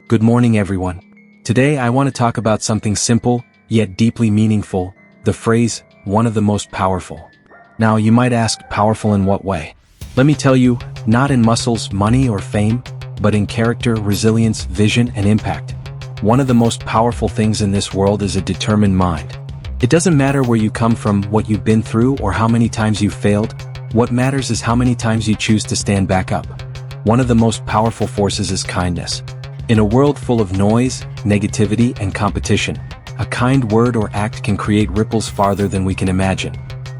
Good morning, everyone. Today I want to talk about something simple, yet deeply meaningful, the phrase, one of the most powerful. Now you might ask, powerful in what way? Let me tell you, not in muscles, money, or fame, but in character, resilience, vision, and impact. One of the most powerful things in this world is a determined mind. It doesn't matter where you come from, what you've been through, or how many times you've failed. What matters is how many times you choose to stand back up. One of the most powerful forces is kindness. In a world full of noise, negativity, and competition, a kind word or act can create ripples farther than we can imagine.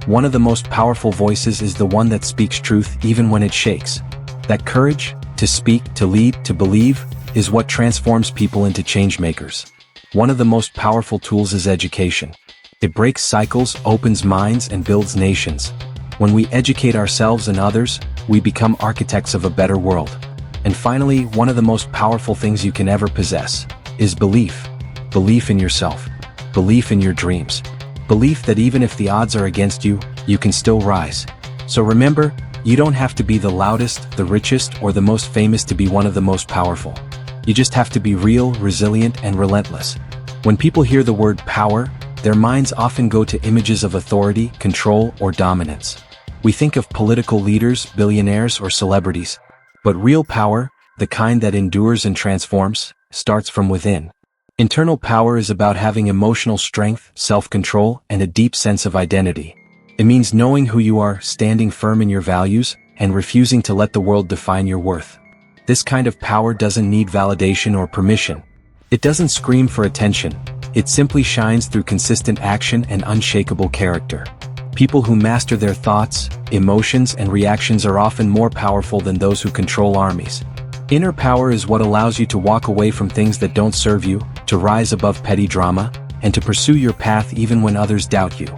One of the most powerful voices is the one that speaks truth even when it shakes. That courage, to speak, to lead, to believe, is what transforms people into change makers. One of the most powerful tools is education. It breaks cycles, opens minds, and builds nations. When we educate ourselves and others, we become architects of a better world. And finally, one of the most powerful things you can ever possess is belief. Belief in yourself. Belief in your dreams. Belief that even if the odds are against you, you can still rise. So remember, you don't have to be the loudest, the richest, or the most famous to be one of the most powerful. You just have to be real, resilient, and relentless. When people hear the word power, their minds often go to images of authority, control, or dominance. We think of political leaders, billionaires, or celebrities. But real power, the kind that endures and transforms, starts from within. Internal power is about having emotional strength, self-control, and a deep sense of identity. It means knowing who you are, standing firm in your values, and refusing to let the world define your worth. This kind of power doesn't need validation or permission. It doesn't scream for attention. It simply shines through consistent action and unshakable character. People who master their thoughts, emotions, and reactions are often more powerful than those who control armies. Inner power is what allows you to walk away from things that don't serve you, to rise above petty drama, and to pursue your path even when others doubt you.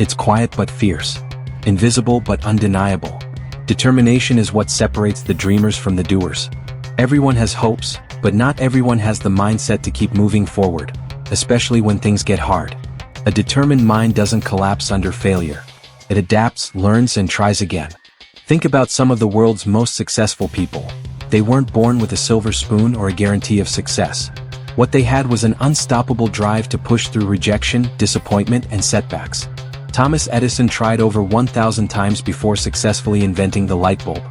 It's quiet but fierce. Invisible but undeniable. Determination is what separates the dreamers from the doers. Everyone has hopes, but not everyone has the mindset to keep moving forward, especially when things get hard. A determined mind doesn't collapse under failure. It adapts, learns, and tries again. Think about some of the world's most successful people. They weren't born with a silver spoon or a guarantee of success. What they had was an unstoppable drive to push through rejection, disappointment, and setbacks. Thomas Edison tried over 1,000 times before successfully inventing the light bulb.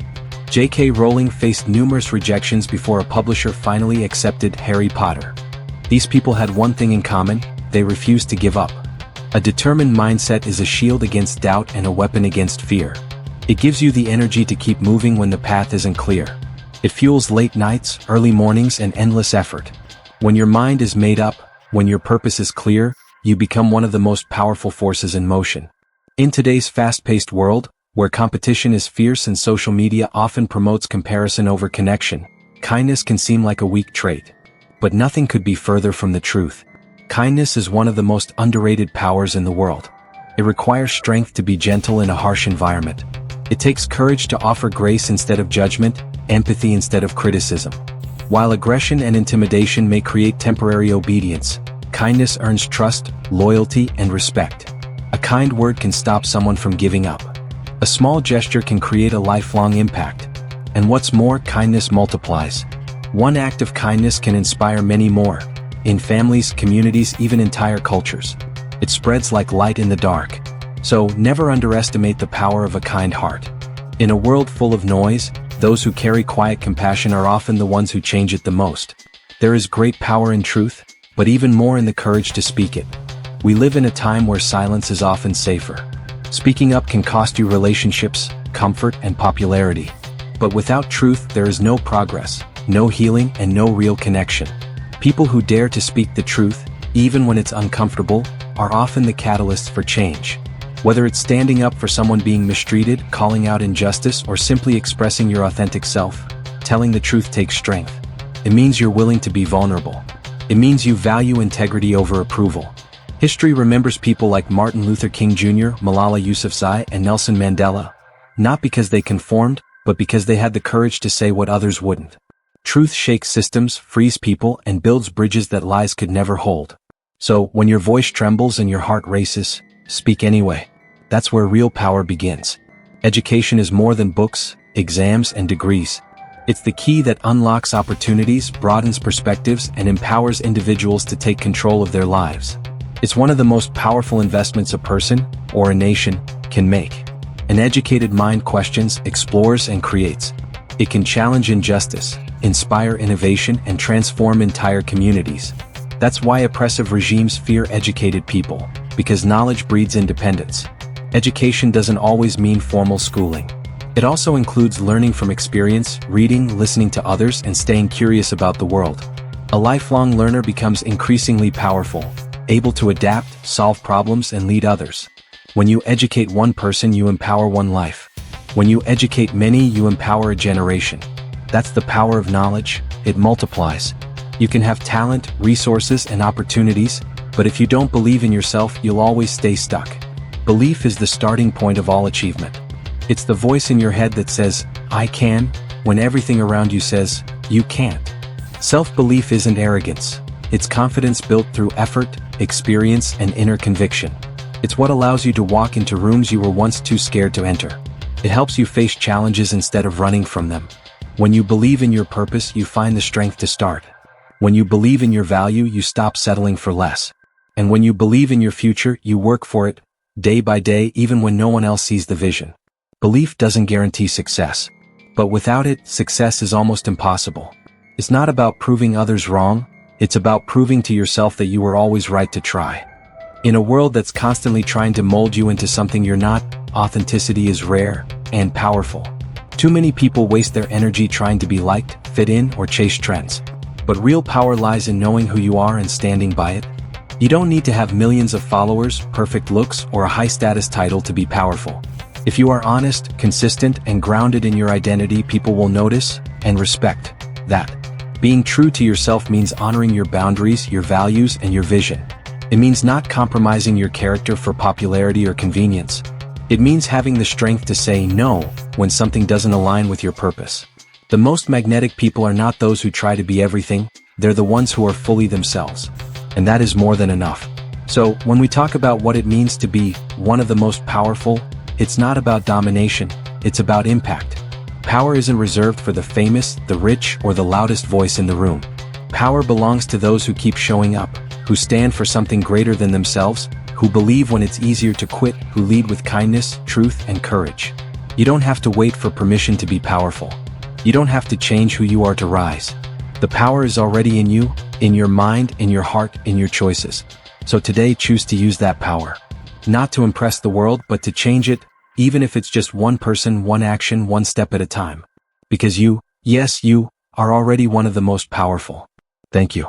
J.K. Rowling faced numerous rejections before a publisher finally accepted Harry Potter. These people had one thing in common: they refused to give up. A determined mindset is a shield against doubt and a weapon against fear. It gives you the energy to keep moving when the path isn't clear. It fuels late nights, early mornings, and endless effort. When your mind is made up, when your purpose is clear, you become one of the most powerful forces in motion. In today's fast-paced world, where competition is fierce and social media often promotes comparison over connection, kindness can seem like a weak trait. But nothing could be further from the truth. Kindness is one of the most underrated powers in the world. It requires strength to be gentle in a harsh environment. It takes courage to offer grace instead of judgment, empathy instead of criticism. While aggression and intimidation may create temporary obedience, kindness earns trust, loyalty, and respect. A kind word can stop someone from giving up. A small gesture can create a lifelong impact. And what's more, kindness multiplies. One act of kindness can inspire many more. In families, communities, even entire cultures. It spreads like light in the dark. So, never underestimate the power of a kind heart. In a world full of noise, those who carry quiet compassion are often the ones who change it the most. There is great power in truth, but even more in the courage to speak it. We live in a time where silence is often safer. Speaking up can cost you relationships, comfort, and popularity. But without truth, there is no progress, no healing, and no real connection. People who dare to speak the truth, even when it's uncomfortable, are often the catalysts for change. Whether it's standing up for someone being mistreated, calling out injustice, or simply expressing your authentic self, telling the truth takes strength. It means you're willing to be vulnerable. It means you value integrity over approval. History remembers people like Martin Luther King Jr., Malala Yousafzai, and Nelson Mandela, not because they conformed, but because they had the courage to say what others wouldn't. Truth shakes systems, frees people, and builds bridges that lies could never hold. So, when your voice trembles and your heart races, speak anyway. That's where real power begins. Education is more than books, exams, and degrees. It's the key that unlocks opportunities, broadens perspectives, and empowers individuals to take control of their lives. It's one of the most powerful investments a person, or a nation, can make. An educated mind questions, explores, and creates. It can challenge injustice, inspire innovation, and transform entire communities. That's why oppressive regimes fear educated people, because knowledge breeds independence. Education doesn't always mean formal schooling. It also includes learning from experience, reading, listening to others, and staying curious about the world. A lifelong learner becomes increasingly powerful, able to adapt, solve problems, and lead others. When you educate one person, you empower one life. When you educate many, you empower a generation. That's the power of knowledge. It multiplies. You can have talent, resources, and opportunities, but if you don't believe in yourself, you'll always stay stuck. Belief is the starting point of all achievement. It's the voice in your head that says, "I can," when everything around you says, "You can't." Self-belief isn't arrogance. It's confidence built through effort, experience, and inner conviction. It's what allows you to walk into rooms you were once too scared to enter. It helps you face challenges instead of running from them. When you believe in your purpose, you find the strength to start. When you believe in your value, you stop settling for less. And when you believe in your future, you work for it, day by day, even when no one else sees the vision. Belief doesn't guarantee success. But without it, success is almost impossible. It's not about proving others wrong, it's about proving to yourself that you were always right to try. In a world that's constantly trying to mold you into something you're not, authenticity is rare and powerful. Too many people waste their energy trying to be liked, fit in, or chase trends. But real power lies in knowing who you are and standing by it. You don't need to have millions of followers, perfect looks, or a high-status title to be powerful. If you are honest, consistent, and grounded in your identity, people will notice and respect that. Being true to yourself means honoring your boundaries, your values, and your vision. It means not compromising your character for popularity or convenience. It means having the strength to say no when something doesn't align with your purpose. The most magnetic people are not those who try to be everything, they're the ones who are fully themselves. And that is more than enough. So, when we talk about what it means to be one of the most powerful, it's not about domination, it's about impact. Power isn't reserved for the famous, the rich, or the loudest voice in the room. Power belongs to those who keep showing up, who stand for something greater than themselves, who believe when it's easier to quit, who lead with kindness, truth, and courage. You don't have to wait for permission to be powerful. You don't have to change who you are to rise. The power is already in you, in your mind, in your heart, in your choices. So today, choose to use that power. Not to impress the world, but to change it, even if it's just one person, one action, one step at a time. Because you, yes, you, are already one of the most powerful. Thank you.